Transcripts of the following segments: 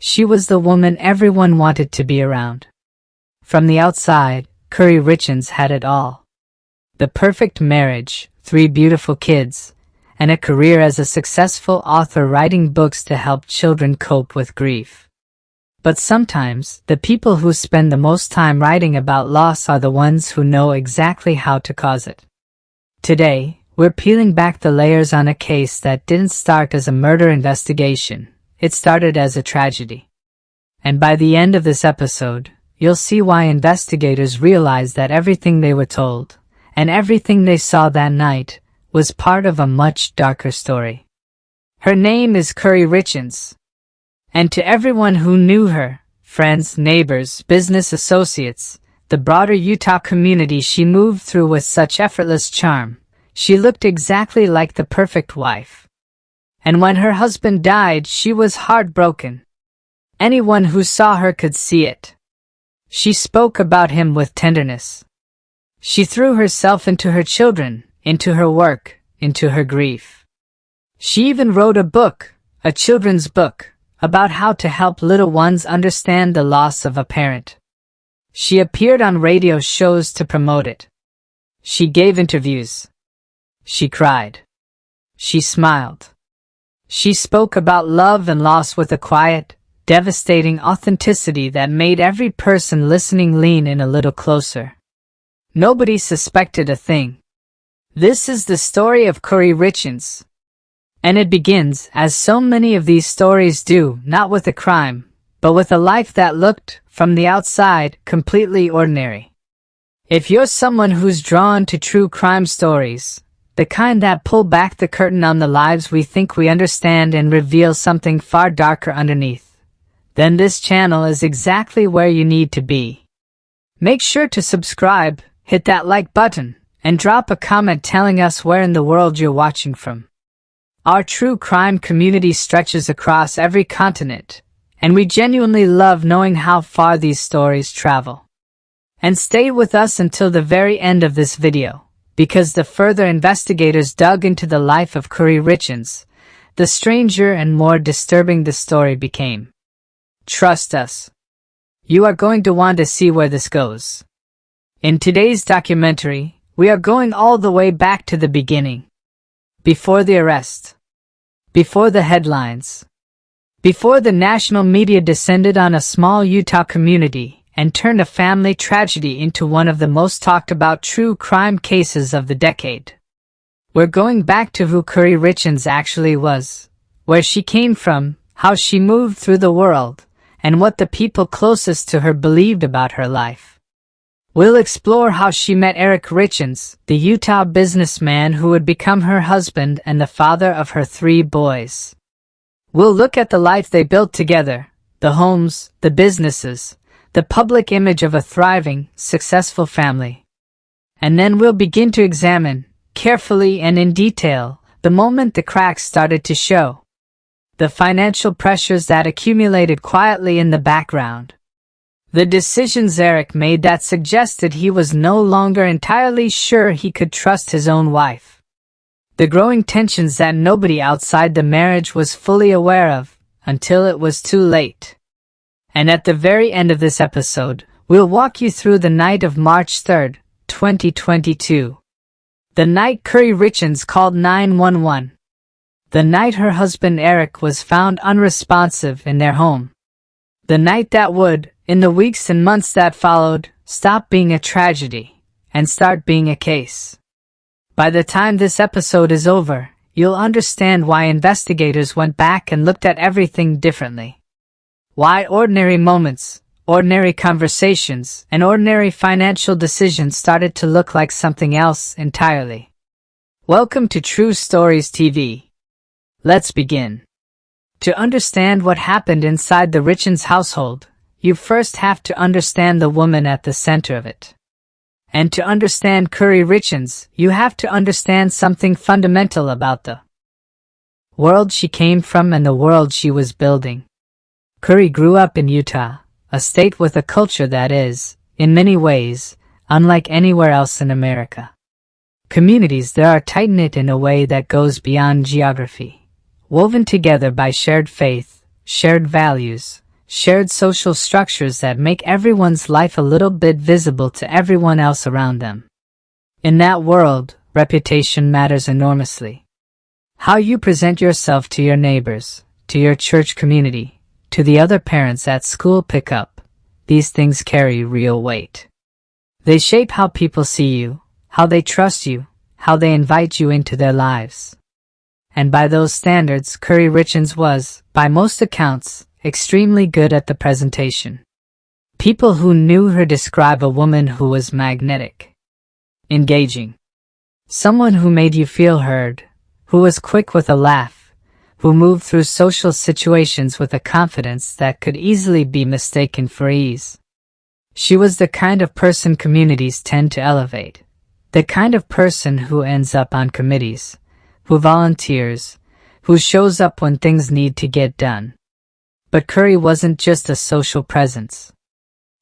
She was the woman everyone wanted to be around. From the outside, Kouri Richins had it all. The perfect marriage, 3 beautiful kids, and a career as a successful author writing books to help children cope with grief. But sometimes, the people who spend the most time writing about loss are the ones who know exactly how to cause it. Today, we're peeling back the layers on a case that didn't start as a murder investigation. It started as a tragedy. And by the end of this episode, you'll see why investigators realized that everything they were told, and everything they saw that night, was part of a much darker story. Her name is Kouri Richins. And to everyone who knew her, friends, neighbors, business associates, the broader Utah community she moved through with such effortless charm, she looked exactly like the perfect wife. And when her husband died, she was heartbroken. Anyone who saw her could see it. She spoke about him with tenderness. She threw herself into her children, into her work, into her grief. She even wrote a book, a children's book, about how to help little ones understand the loss of a parent. She appeared on radio shows to promote it. She gave interviews. She cried. She smiled. She spoke about love and loss with a quiet, devastating authenticity that made every person listening lean in a little closer. Nobody suspected a thing. This is the story of Kouri Richins. And it begins, as so many of these stories do, not with a crime, but with a life that looked, from the outside, completely ordinary. If you're someone who's drawn to true crime stories, the kind that pull back the curtain on the lives we think we understand and reveal something far darker underneath, then this channel is exactly where you need to be. Make sure to subscribe, hit that like button, and drop a comment telling us where in the world you're watching from. Our true crime community stretches across every continent, and we genuinely love knowing how far these stories travel. And stay with us until the very end of this video, because the further investigators dug into the life of Kouri Richins, the stranger and more disturbing the story became. Trust us. You are going to want to see where this goes. In today's documentary, we are going all the way back to the beginning. Before the arrest. Before the headlines. Before the national media descended on a small Utah community and turned a family tragedy into one of the most talked about true crime cases of the decade. We're going back to who Kouri Richins actually was, where she came from, how she moved through the world, and what the people closest to her believed about her life. We'll explore how she met Eric Richins, the Utah businessman who would become her husband and the father of her 3 boys. We'll look at the life they built together, the homes, the businesses, the public image of a thriving, successful family. And then we'll begin to examine, carefully and in detail, the moment the cracks started to show. The financial pressures that accumulated quietly in the background. The decisions Eric made that suggested he was no longer entirely sure he could trust his own wife. The growing tensions that nobody outside the marriage was fully aware of, until it was too late. And at the very end of this episode, we'll walk you through the night of March 3rd, 2022. The night Kouri Richins called 911. The night her husband Eric was found unresponsive in their home. The night that would, in the weeks and months that followed, stop being a tragedy and start being a case. By the time this episode is over, you'll understand why investigators went back and looked at everything differently. Why ordinary moments, ordinary conversations, and ordinary financial decisions started to look like something else entirely. Welcome to True Stories TV. Let's begin. To understand what happened inside the Richins household, you first have to understand the woman at the center of it. And to understand Kouri Richins, you have to understand something fundamental about the world she came from and the world she was building. Kouri grew up in Utah, a state with a culture that is, in many ways, unlike anywhere else in America. Communities there are tight-knit in a way that goes beyond geography, woven together by shared faith, shared values, shared social structures that make everyone's life a little bit visible to everyone else around them. In that world, reputation matters enormously. How you present yourself to your neighbors, to your church community, to the other parents at school pickup, these things carry real weight. They shape how people see you, how they trust you, how they invite you into their lives. And by those standards, Kouri Richins was, by most accounts, extremely good at the presentation. People who knew her describe a woman who was magnetic, engaging, someone who made you feel heard, who was quick with a laugh, who moved through social situations with a confidence that could easily be mistaken for ease. She was the kind of person communities tend to elevate, the kind of person who ends up on committees, who volunteers, who shows up when things need to get done. But Kouri wasn't just a social presence.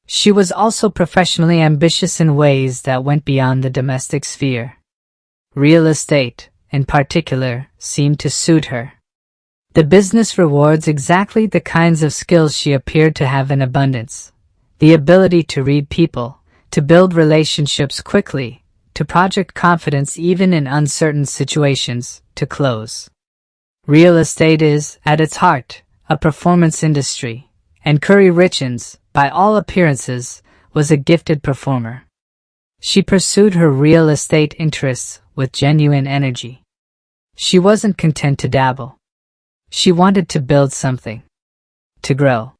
She was also professionally ambitious in ways that went beyond the domestic sphere. Real estate, in particular, seemed to suit her. The business rewards exactly the kinds of skills she appeared to have in abundance. The ability to read people, to build relationships quickly, to project confidence even in uncertain situations, to close. Real estate is, at its heart, a performance industry, and Kouri Richins, by all appearances, was a gifted performer. She pursued her real estate interests with genuine energy. She wasn't content to dabble. She wanted to build something, to grow,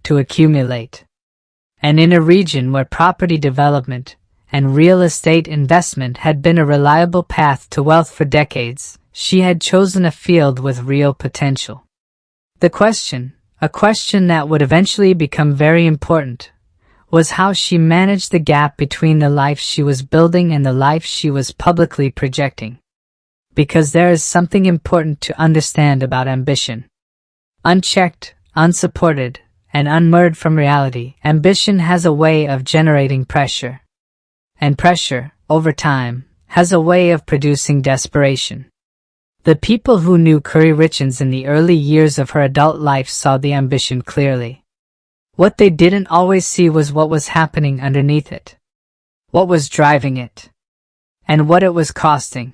to accumulate. And in a region where property development and real estate investment had been a reliable path to wealth for decades, she had chosen a field with real potential. The question, a question that would eventually become very important, was how she managed the gap between the life she was building and the life she was publicly projecting. Because there is something important to understand about ambition. Unchecked, unsupported, and unmoored from reality, ambition has a way of generating pressure. And pressure, over time, has a way of producing desperation. The people who knew Kouri Richins in the early years of her adult life saw the ambition clearly. What they didn't always see was what was happening underneath it, what was driving it, and what it was costing.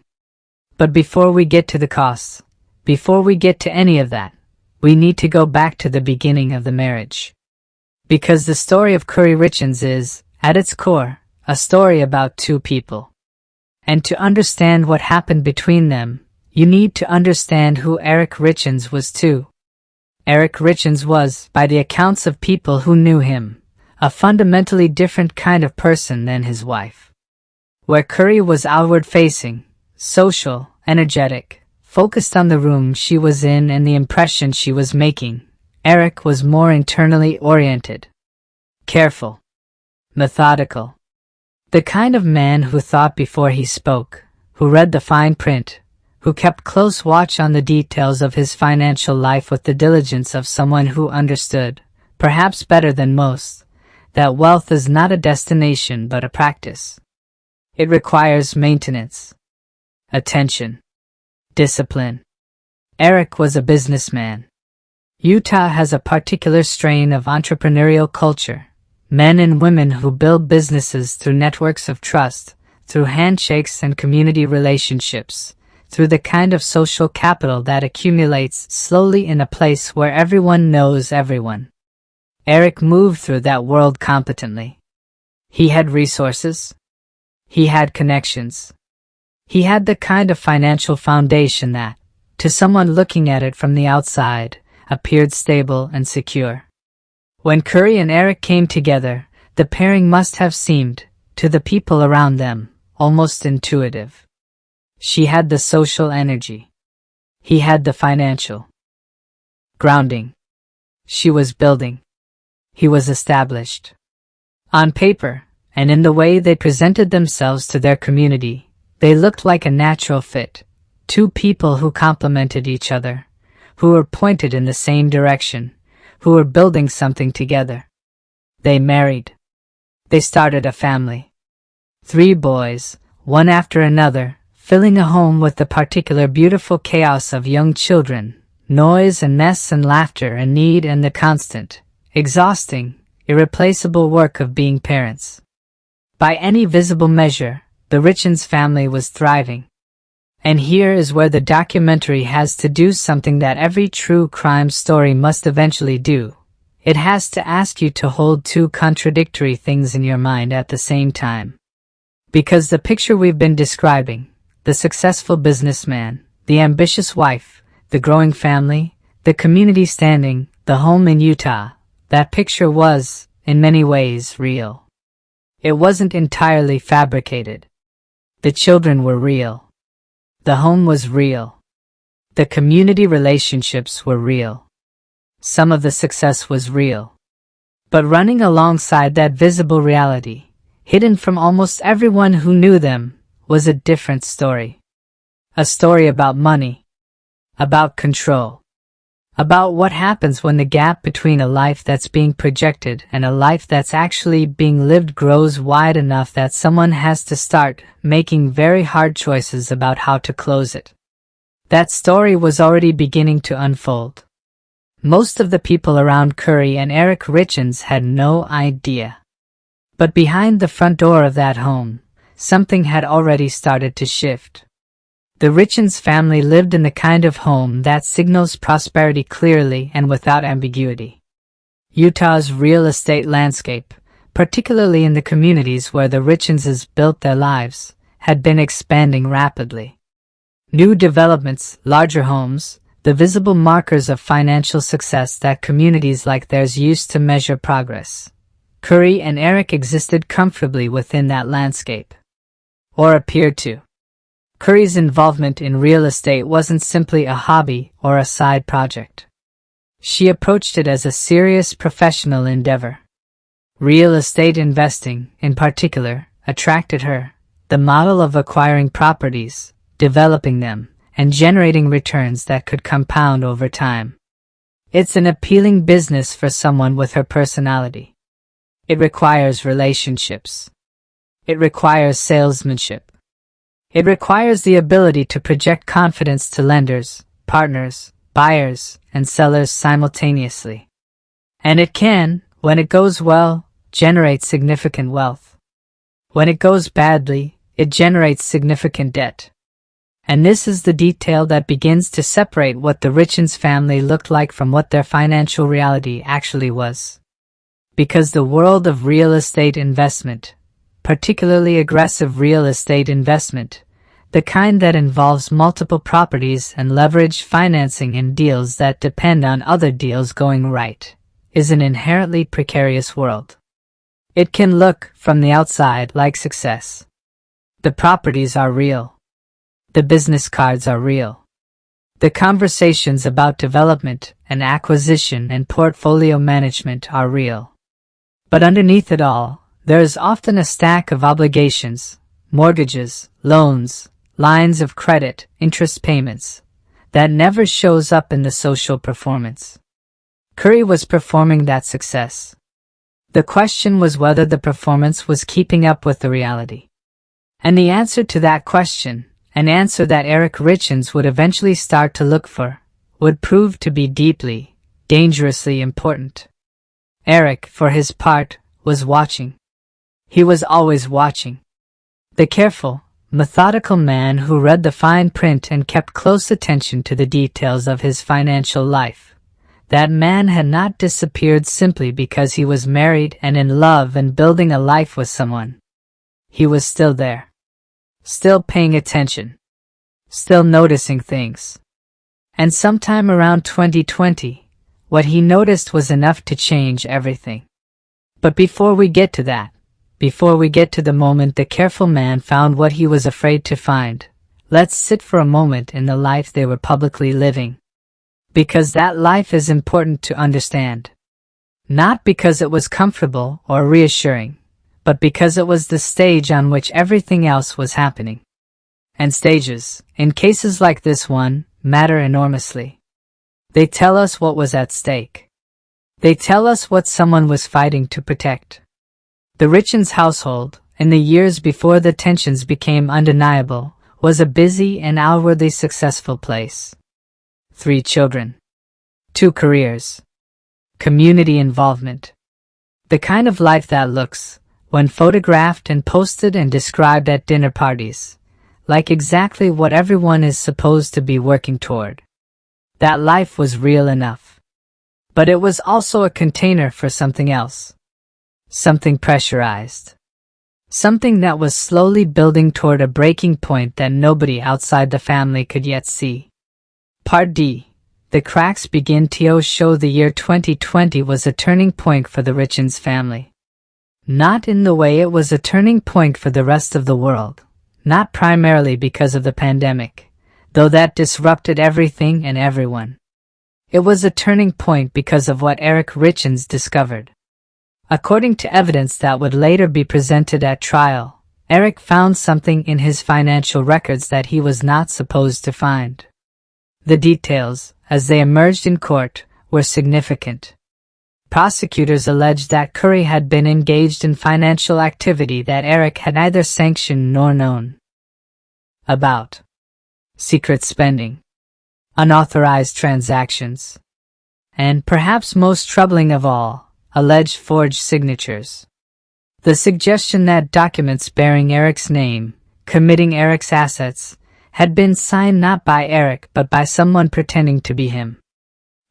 But before we get to the costs, before we get to any of that, we need to go back to the beginning of the marriage. Because the story of Kouri Richins is, at its core, a story about two people. And to understand what happened between them, you need to understand who Eric Richins was too. Eric Richins was, by the accounts of people who knew him, a fundamentally different kind of person than his wife. Where Kouri was outward-facing, social, energetic, focused on the room she was in and the impression she was making, Eric was more internally oriented, careful, methodical. The kind of man who thought before he spoke, who read the fine print, who kept close watch on the details of his financial life with the diligence of someone who understood, perhaps better than most, that wealth is not a destination but a practice. It requires maintenance, attention, discipline. Eric was a businessman. Utah has a particular strain of entrepreneurial culture, men and women who build businesses through networks of trust, through handshakes and community relationships, through the kind of social capital that accumulates slowly in a place where everyone knows everyone. Eric moved through that world competently. He had resources. He had connections. He had the kind of financial foundation that, to someone looking at it from the outside, appeared stable and secure. When Kouri and Eric came together, the pairing must have seemed, to the people around them, almost intuitive. She had the social energy. He had the financial grounding. She was building. He was established. On paper, and in the way they presented themselves to their community, they looked like a natural fit, two people who complemented each other, who were pointed in the same direction, who were building something together. They married. They started a family. 3 boys, one after another, filling a home with the particular beautiful chaos of young children, noise and mess and laughter and need and the constant, exhausting, irreplaceable work of being parents. By any visible measure, the Richins family was thriving. And here is where the documentary has to do something that every true crime story must eventually do. It has to ask you to hold two contradictory things in your mind at the same time. Because the picture we've been describing, the successful businessman, the ambitious wife, the growing family, the community standing, the home in Utah, that picture was, in many ways, real. It wasn't entirely fabricated. The children were real. The home was real. The community relationships were real. Some of the success was real. But running alongside that visible reality, hidden from almost everyone who knew them, was a different story. A story about money. About control. About what happens when the gap between a life that's being projected and a life that's actually being lived grows wide enough that someone has to start making very hard choices about how to close it. That story was already beginning to unfold. Most of the people around Kouri and Eric Richins had no idea. But behind the front door of that home, something had already started to shift. The Richins family lived in the kind of home that signals prosperity clearly and without ambiguity. Utah's real estate landscape, particularly in the communities where the Richinses built their lives, had been expanding rapidly. New developments, larger homes, the visible markers of financial success that communities like theirs used to measure progress. Kouri and Eric existed comfortably within that landscape. Or appeared to. Kouri's involvement in real estate wasn't simply a hobby or a side project. She approached it as a serious professional endeavor. Real estate investing, in particular, attracted her. The model of acquiring properties, developing them, and generating returns that could compound over time. It's an appealing business for someone with her personality. It requires relationships. It requires salesmanship. It requires the ability to project confidence to lenders, partners, buyers, and sellers simultaneously. And it can, when it goes well, generate significant wealth. When it goes badly, it generates significant debt. And this is the detail that begins to separate what the Richins family looked like from what their financial reality actually was. Because the world of real estate investment, particularly aggressive real estate investment, the kind that involves multiple properties and leveraged financing in deals that depend on other deals going right, is an inherently precarious world. It can look, from the outside, like success. The properties are real. The business cards are real. The conversations about development and acquisition and portfolio management are real. But underneath it all, there is often a stack of obligations, mortgages, loans, lines of credit, interest payments, that never shows up in the social performance. Kouri was performing that success. The question was whether the performance was keeping up with the reality. And the answer to that question, an answer that Eric Richins would eventually start to look for, would prove to be deeply, dangerously important. Eric, for his part, was watching. He was always watching. The careful, methodical man who read the fine print and kept close attention to the details of his financial life. That man had not disappeared simply because he was married and in love and building a life with someone. He was still there. Still paying attention. Still noticing things. And sometime around 2020, what he noticed was enough to change everything. But before we get to that, before we get to the moment the careful man found what he was afraid to find, let's sit for a moment in the life they were publicly living. Because that life is important to understand. Not because it was comfortable or reassuring, but because it was the stage on which everything else was happening. And stages, in cases like this one, matter enormously. They tell us what was at stake. They tell us what someone was fighting to protect. The Richins household, in the years before the tensions became undeniable, was a busy and outwardly successful place. 3 children. 2 careers. community involvement. The kind of life that looks, when photographed and posted and described at dinner parties, like exactly what everyone is supposed to be working toward. That life was real enough. But it was also a container for something else. Something pressurized. Something that was slowly building toward a breaking point that nobody outside the family could yet see. Part D. The cracks begin to show. The year 2020 was a turning point for the Richins family. Not in the way it was a turning point for the rest of the world. Not primarily because of the pandemic, though that disrupted everything and everyone. It was a turning point because of what Eric Richins discovered. According to evidence that would later be presented at trial, Eric found something in his financial records that he was not supposed to find. The details, as they emerged in court, were significant. Prosecutors alleged that Kouri had been engaged in financial activity that Eric had neither sanctioned nor known about. Secret spending, unauthorized transactions, and perhaps most troubling of all, alleged forged signatures. The suggestion that documents bearing Eric's name, committing Eric's assets, had been signed not by Eric but by someone pretending to be him.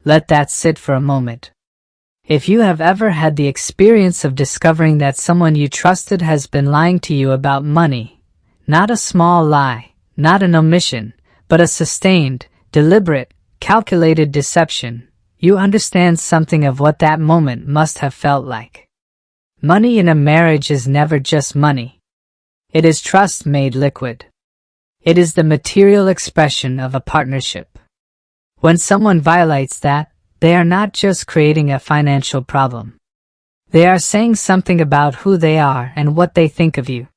Let that sit for a moment. If you have ever had the experience of discovering that someone you trusted has been lying to you about money, not a small lie, not an omission, but a sustained, deliberate, calculated deception, you understand something of what that moment must have felt like. Money in a marriage is never just money. It is trust made liquid. It is the material expression of a partnership. When someone violates that, they are not just creating a financial problem. They are saying something about who they are and what they think of you.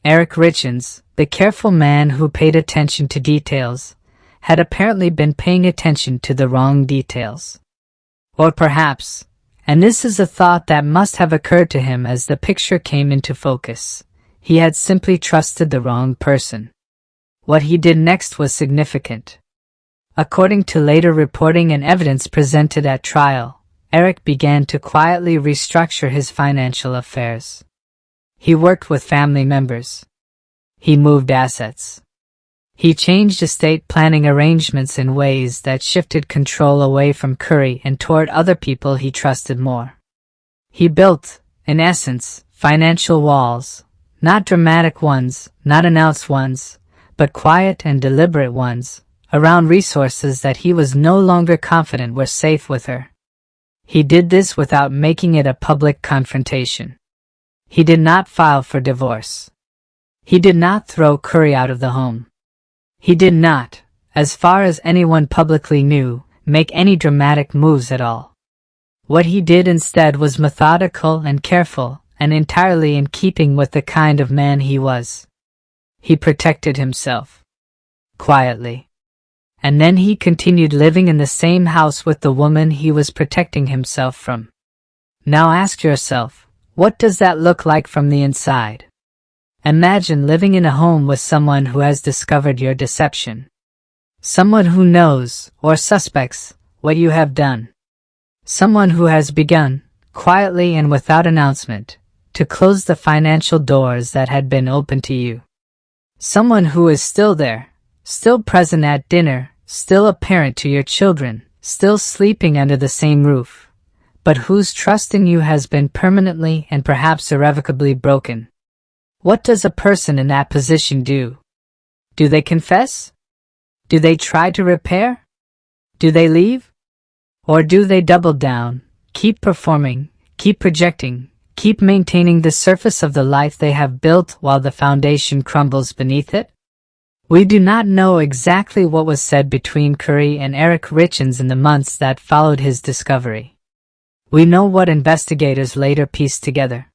Eric Richins, the careful man who paid attention to details, had apparently been paying attention to the wrong details. Or perhaps, and this is a thought that must have occurred to him as the picture came into focus, he had simply trusted the wrong person. What he did next was significant. According to later reporting and evidence presented at trial, Eric began to quietly restructure his financial affairs. He worked with family members. He moved assets. He changed estate planning arrangements in ways that shifted control away from Kouri and toward other people he trusted more. He built, in essence, financial walls, not dramatic ones, not announced ones, but quiet and deliberate ones, around resources that he was no longer confident were safe with her. He did this without making it a public confrontation. He did not file for divorce. He did not throw Kouri out of the home. He did not, as far as anyone publicly knew, make any dramatic moves at all. What he did instead was methodical and careful, and entirely in keeping with the kind of man he was. He protected himself. Quietly. And then he continued living in the same house with the woman he was protecting himself from. Now ask yourself, what does that look like from the inside? Imagine living in a home with someone who has discovered your deception. Someone who knows, or suspects, what you have done. Someone who has begun, quietly and without announcement, to close the financial doors that had been open to you. Someone who is still there, still present at dinner, still a parent to your children, still sleeping under the same roof, but whose trust in you has been permanently and perhaps irrevocably broken. What does a person in that position do? Do they confess? Do they try to repair? Do they leave? Or do they double down, keep performing, keep projecting, keep maintaining the surface of the life they have built while the foundation crumbles beneath it? We do not know exactly what was said between Kouri and Eric Richins in the months that followed his discovery. We know what investigators later pieced together.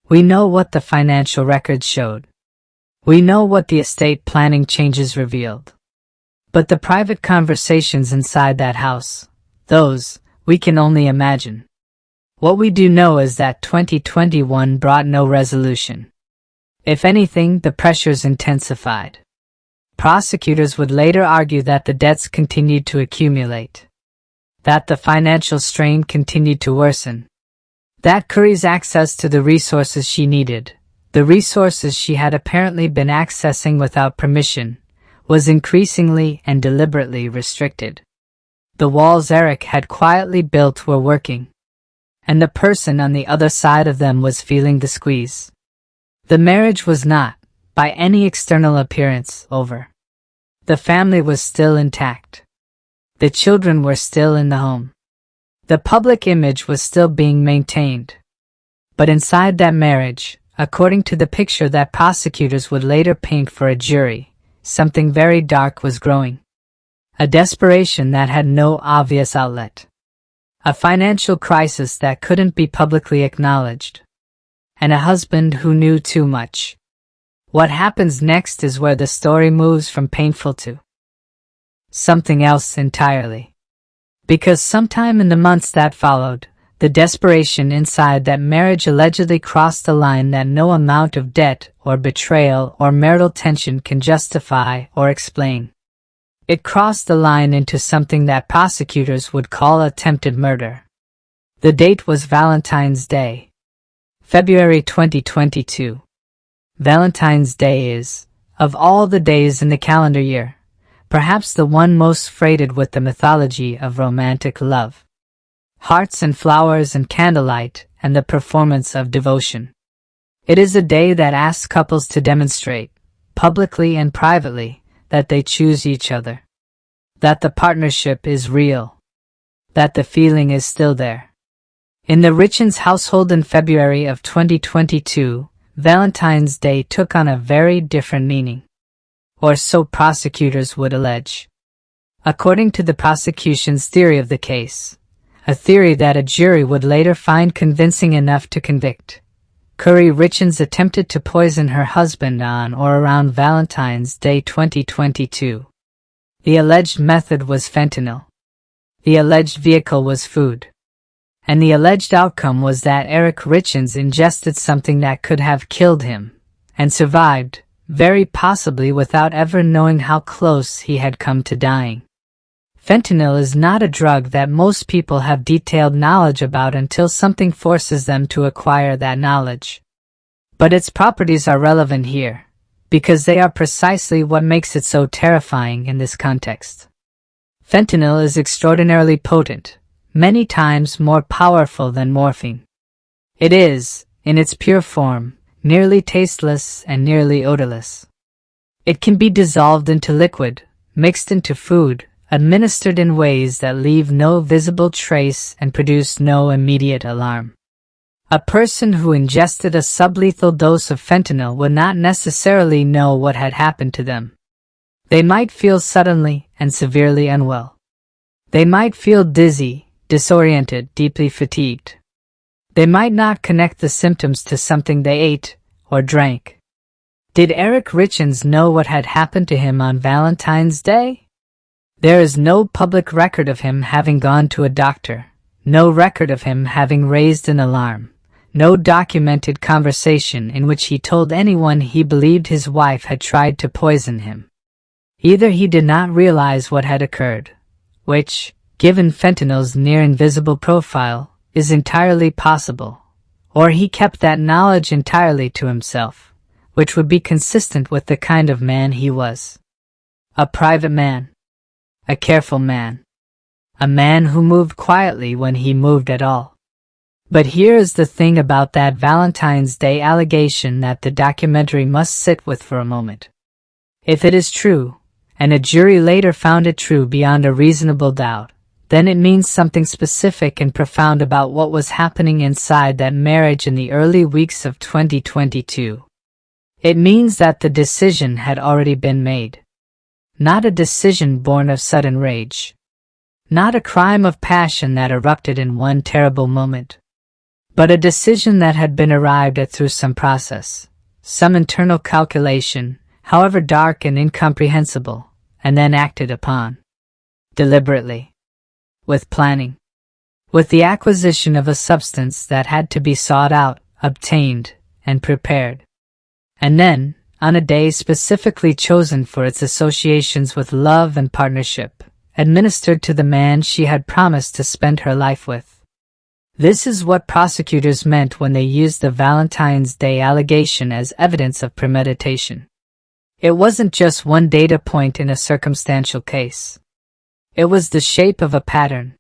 We know what the financial records showed. We know what the estate planning changes revealed. But the private conversations inside that house, those, we can only imagine. What we do know is that 2021 brought no resolution. If anything, the pressures intensified. Prosecutors would later argue that the debts continued to accumulate. That the financial strain continued to worsen. That Kouri's access to the resources she needed, the resources she had apparently been accessing without permission, was increasingly and deliberately restricted. The walls Eric had quietly built were working, and the person on the other side of them was feeling the squeeze. The marriage was not, by any external appearance, over. The family was still intact. The children were still in the home. The public image was still being maintained. But inside that marriage, according to the picture that prosecutors would later paint for a jury, something very dark was growing. A desperation that had no obvious outlet. A financial crisis that couldn't be publicly acknowledged. And a husband who knew too much. What happens next is where the story moves from painful to something else entirely. Because sometime in the months that followed, the desperation inside that marriage allegedly crossed a line that no amount of debt or betrayal or marital tension can justify or explain. It crossed the line into something that prosecutors would call attempted murder. The date was Valentine's Day, February 2022. Valentine's Day is, of all the days in the calendar year, perhaps the one most freighted with the mythology of romantic love. Hearts and flowers and candlelight and the performance of devotion. It is a day that asks couples to demonstrate, publicly and privately, that they choose each other. That the partnership is real. That the feeling is still there. In the Richins household in February of 2022, Valentine's Day took on a very different meaning. Or so prosecutors would allege. According to the prosecution's theory of the case, a theory that a jury would later find convincing enough to convict, Kouri Richins attempted to poison her husband on or around Valentine's Day 2022. The alleged method was fentanyl. The alleged vehicle was food. And the alleged outcome was that Eric Richins ingested something that could have killed him, and survived, very possibly without ever knowing how close he had come to dying. Fentanyl is not a drug that most people have detailed knowledge about until something forces them to acquire that knowledge. But its properties are relevant here, because they are precisely what makes it so terrifying in this context. Fentanyl is extraordinarily potent, many times more powerful than morphine. It is, in its pure form, nearly tasteless and nearly odorless. It can be dissolved into liquid, mixed into food, administered in ways that leave no visible trace and produce no immediate alarm. A person who ingested a sublethal dose of fentanyl would not necessarily know what had happened to them. They might feel suddenly and severely unwell. They might feel dizzy, disoriented, deeply fatigued. They might not connect the symptoms to something they ate or drank. Did Eric Richins know what had happened to him on Valentine's Day? There is no public record of him having gone to a doctor, no record of him having raised an alarm, no documented conversation in which he told anyone he believed his wife had tried to poison him. Either he did not realize what had occurred, which, given fentanyl's near-invisible profile, is entirely possible, or he kept that knowledge entirely to himself, which would be consistent with the kind of man he was. A private man. A careful man. A man who moved quietly when he moved at all. But here is the thing about that Valentine's Day allegation that the documentary must sit with for a moment. If it is true, and a jury later found it true beyond a reasonable doubt, then it means something specific and profound about what was happening inside that marriage in the early weeks of 2022. It means that the decision had already been made. Not a decision born of sudden rage. Not a crime of passion that erupted in one terrible moment. But a decision that had been arrived at through some process, some internal calculation, however dark and incomprehensible, and then acted upon. Deliberately. With planning. With the acquisition of a substance that had to be sought out, obtained, and prepared. And then, on a day specifically chosen for its associations with love and partnership, administered to the man she had promised to spend her life with. This is what prosecutors meant when they used the Valentine's Day allegation as evidence of premeditation. It wasn't just one data point in a circumstantial case. It was the shape of a pattern.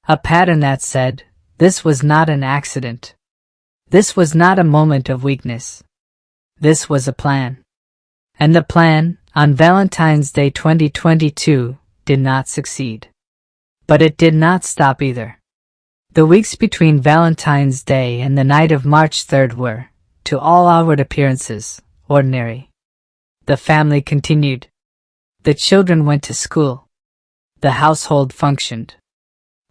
A pattern that said, this was not an accident. This was not a moment of weakness. This was a plan. And the plan, on Valentine's Day 2022, did not succeed. But it did not stop either. The weeks between Valentine's Day and the night of March 3rd were, to all outward appearances, ordinary. The family continued. The children went to school. The household functioned.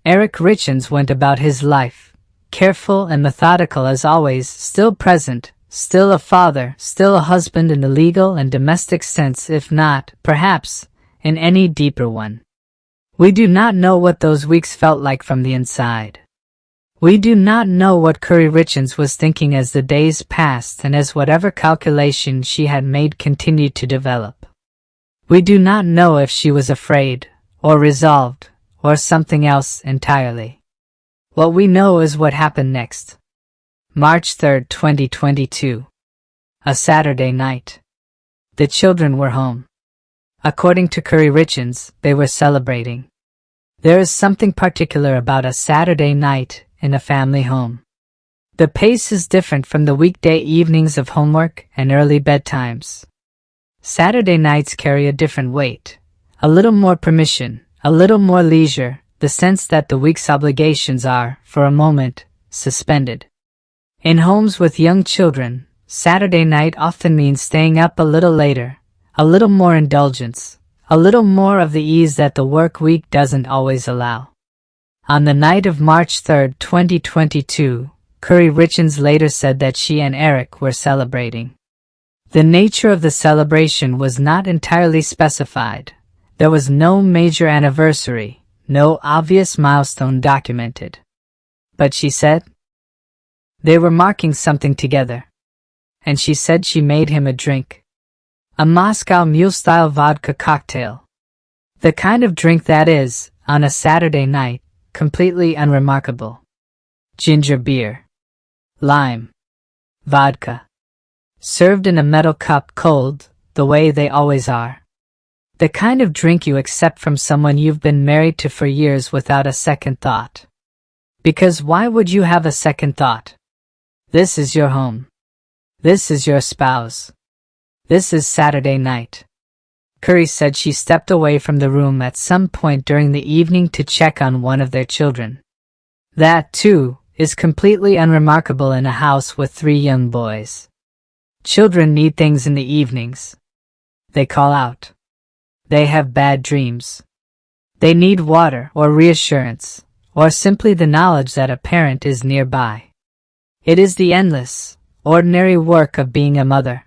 Eric Richins went about his life, careful and methodical as always, still present, still a father, still a husband in the legal and domestic sense, if not, perhaps, in any deeper one. We do not know what those weeks felt like from the inside. We do not know what Kouri Richins was thinking as the days passed and as whatever calculation she had made continued to develop. We do not know if she was afraid, or resolved, or something else entirely. What we know is what happened next. March 3rd, 2022. A Saturday night. The children were home. According to Kouri Richins, they were celebrating. There is something particular about a Saturday night in a family home. The pace is different from the weekday evenings of homework and early bedtimes. Saturday nights carry a different weight, a little more permission, a little more leisure, the sense that the week's obligations are, for a moment, suspended. In homes with young children, Saturday night often means staying up a little later, a little more indulgence, a little more of the ease that the work week doesn't always allow. On the night of March 3rd, 2022, Kouri Richins later said that she and Eric were celebrating. The nature of the celebration was not entirely specified. There was no major anniversary, no obvious milestone documented. But she said they were marking something together. And she said she made him a drink. A Moscow Mule-style vodka cocktail. The kind of drink that is, on a Saturday night, completely unremarkable. Ginger beer. Lime. Vodka. Served in a metal cup cold, the way they always are. The kind of drink you accept from someone you've been married to for years without a second thought. Because why would you have a second thought? This is your home. This is your spouse. This is Saturday night. Kouri said she stepped away from the room at some point during the evening to check on one of their children. That, too, is completely unremarkable in a house with 3 young boys. Children need things in the evenings. They call out. They have bad dreams. They need water or reassurance, or simply the knowledge that a parent is nearby. It is the endless, ordinary work of being a mother.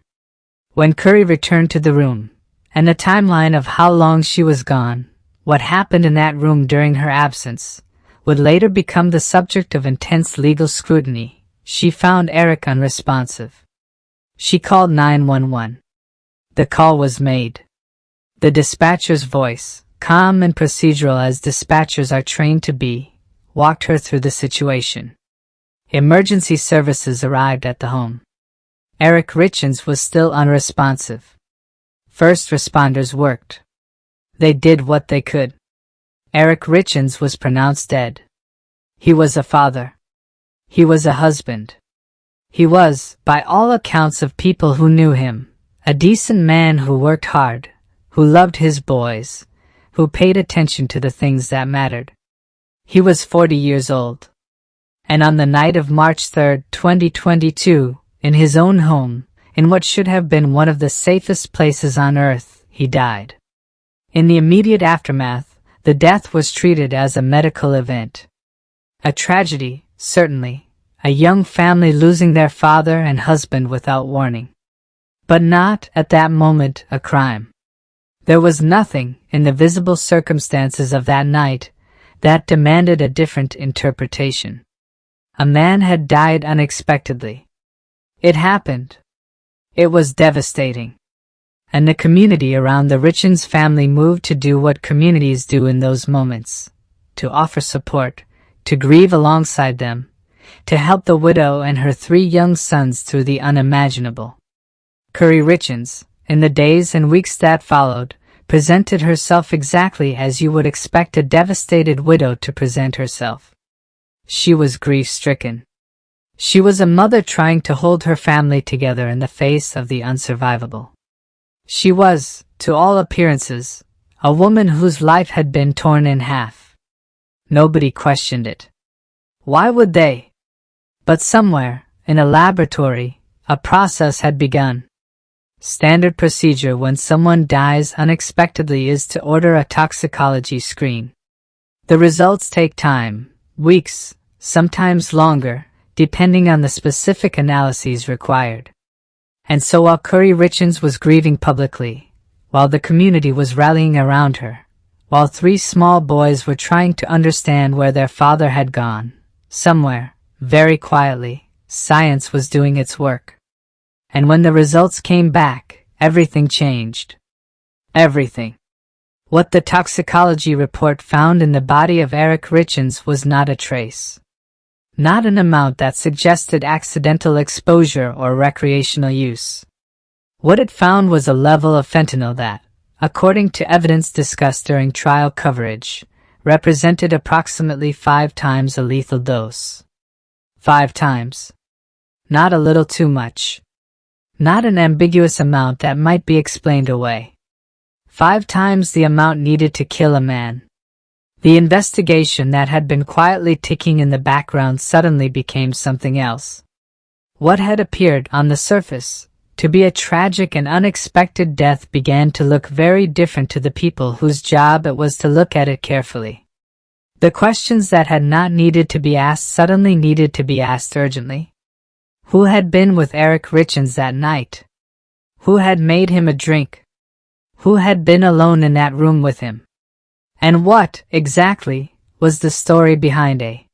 When Kouri returned to the room, and the timeline of how long she was gone, what happened in that room during her absence, would later become the subject of intense legal scrutiny, she found Eric unresponsive. She called 911. The call was made. The dispatcher's voice, calm and procedural as dispatchers are trained to be, walked her through the situation. Emergency services arrived at the home. Eric Richins was still unresponsive. First responders worked. They did what they could. Eric Richins was pronounced dead. He was a father. He was a husband. He was, by all accounts of people who knew him, a decent man who worked hard, who loved his boys, who paid attention to the things that mattered. He was 40 years old. And on the night of March 3rd, 2022, in his own home, in what should have been one of the safest places on earth, he died. In the immediate aftermath, the death was treated as a medical event. A tragedy, certainly, a young family losing their father and husband without warning. But not, at that moment, a crime. There was nothing, in the visible circumstances of that night, that demanded a different interpretation. A man had died unexpectedly. It happened. It was devastating. And the community around the Richins family moved to do what communities do in those moments: to offer support, to grieve alongside them, to help the widow and her 3 young sons through the unimaginable. Kouri Richins, in the days and weeks that followed, presented herself exactly as you would expect a devastated widow to present herself. She was grief-stricken. She was a mother trying to hold her family together in the face of the unsurvivable. She was, to all appearances, a woman whose life had been torn in half. Nobody questioned it. Why would they? But somewhere, in a laboratory, a process had begun. Standard procedure when someone dies unexpectedly is to order a toxicology screen. The results take time, weeks, sometimes longer, depending on the specific analyses required. And so while Kouri Richins was grieving publicly, while the community was rallying around her, while 3 small boys were trying to understand where their father had gone, somewhere, very quietly, science was doing its work. And when the results came back, everything changed. Everything. What the toxicology report found in the body of Eric Richins was not a trace. Not an amount that suggested accidental exposure or recreational use. What it found was a level of fentanyl that, according to evidence discussed during trial coverage, represented approximately 5 times a lethal dose. 5 times. Not a little too much. Not an ambiguous amount that might be explained away. 5 times the amount needed to kill a man. The investigation that had been quietly ticking in the background suddenly became something else. What had appeared on the surface to be a tragic and unexpected death began to look very different to the people whose job it was to look at it carefully. The questions that had not needed to be asked suddenly needed to be asked urgently. Who had been with Eric Richins that night? Who had made him a drink? Who had been alone in that room with him? And what, exactly, was the story behind a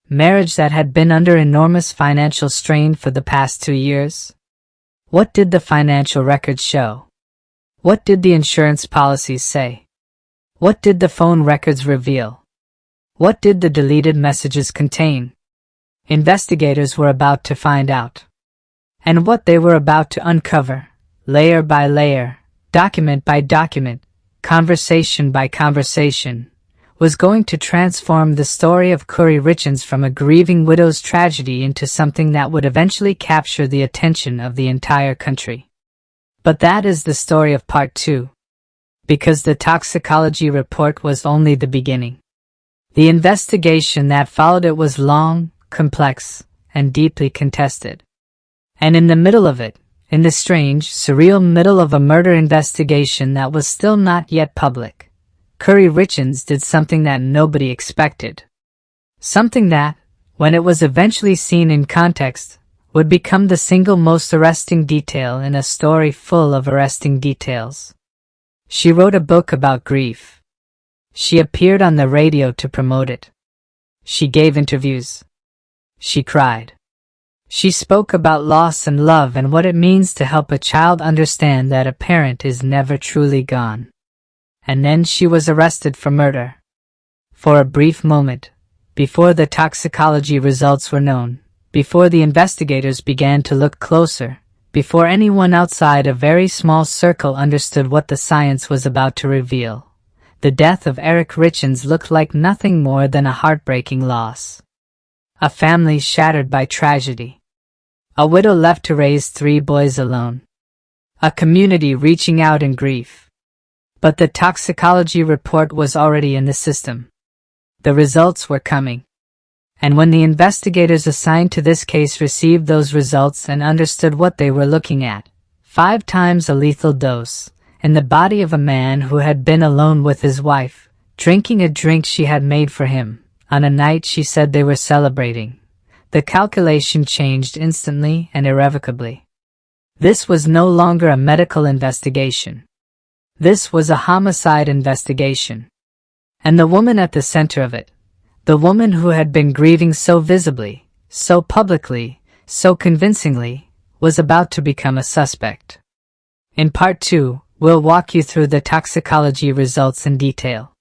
marriage that had been under enormous financial strain for the past 2 years? What did the financial records show? What did the insurance policies say? What did the phone records reveal? What did the deleted messages contain? Investigators were about to find out. And what they were about to uncover, layer by layer, document by document, conversation by conversation, was going to transform the story of Kouri Richins from a grieving widow's tragedy into something that would eventually capture the attention of the entire country. But that is the story of part 2. Because the toxicology report was only the beginning. The investigation that followed it was long, complex, and deeply contested. And in the middle of it, in the strange, surreal middle of a murder investigation that was still not yet public, Kouri Richins did something that nobody expected. Something that, when it was eventually seen in context, would become the single most arresting detail in a story full of arresting details. She wrote a book about grief. She appeared on the radio to promote it. She gave interviews. She cried. She spoke about loss and love and what it means to help a child understand that a parent is never truly gone. And then she was arrested for murder. For a brief moment, before the toxicology results were known, before the investigators began to look closer, before anyone outside a very small circle understood what the science was about to reveal, the death of Eric Richins looked like nothing more than a heartbreaking loss. A family shattered by tragedy. A widow left to raise 3 boys alone. A community reaching out in grief. But the toxicology report was already in the system. The results were coming. And when the investigators assigned to this case received those results and understood what they were looking at, 5 times a lethal dose, in the body of a man who had been alone with his wife, drinking a drink she had made for him, on a night she said they were celebrating, the calculation changed instantly and irrevocably. This was no longer a medical investigation. This was a homicide investigation. And the woman at the center of it, the woman who had been grieving so visibly, so publicly, so convincingly, was about to become a suspect. In part 2, we'll walk you through the toxicology results in detail.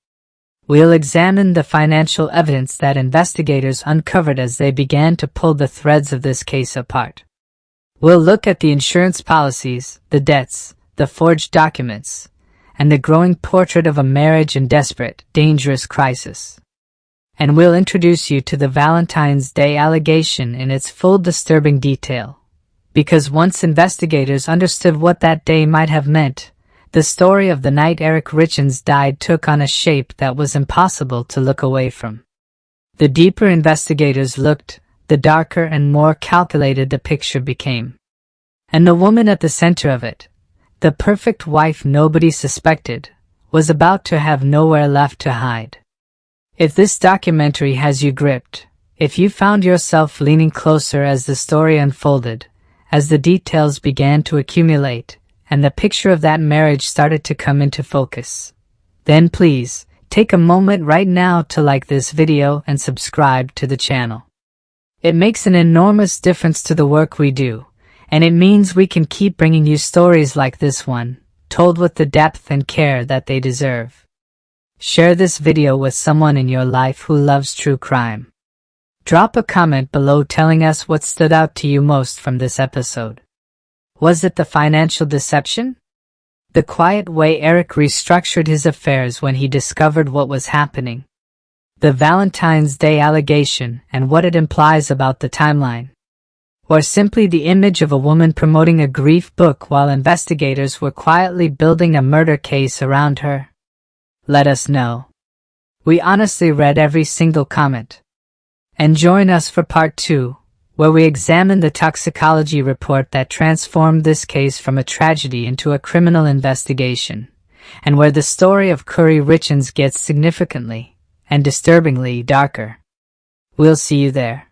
We'll examine the financial evidence that investigators uncovered as they began to pull the threads of this case apart. We'll look at the insurance policies, the debts, the forged documents, and the growing portrait of a marriage in desperate, dangerous crisis. And we'll introduce you to the Valentine's Day allegation in its full disturbing detail. Because once investigators understood what that day might have meant, the story of the night Eric Richins died took on a shape that was impossible to look away from. The deeper investigators looked, the darker and more calculated the picture became. And the woman at the center of it, the perfect wife nobody suspected, was about to have nowhere left to hide. If this documentary has you gripped, if you found yourself leaning closer as the story unfolded, as the details began to accumulate, and the picture of that marriage started to come into focus, then please, take a moment right now to like this video and subscribe to the channel. It makes an enormous difference to the work we do, and it means we can keep bringing you stories like this one, told with the depth and care that they deserve. Share this video with someone in your life who loves true crime. Drop a comment below telling us what stood out to you most from this episode. Was it the financial deception? The quiet way Eric restructured his affairs when he discovered what was happening? The Valentine's Day allegation and what it implies about the timeline? Or simply the image of a woman promoting a grief book while investigators were quietly building a murder case around her? Let us know. We honestly read every single comment. And join us for part 2, where we examine the toxicology report that transformed this case from a tragedy into a criminal investigation, and where the story of Kouri Richins gets significantly and disturbingly darker. We'll see you there.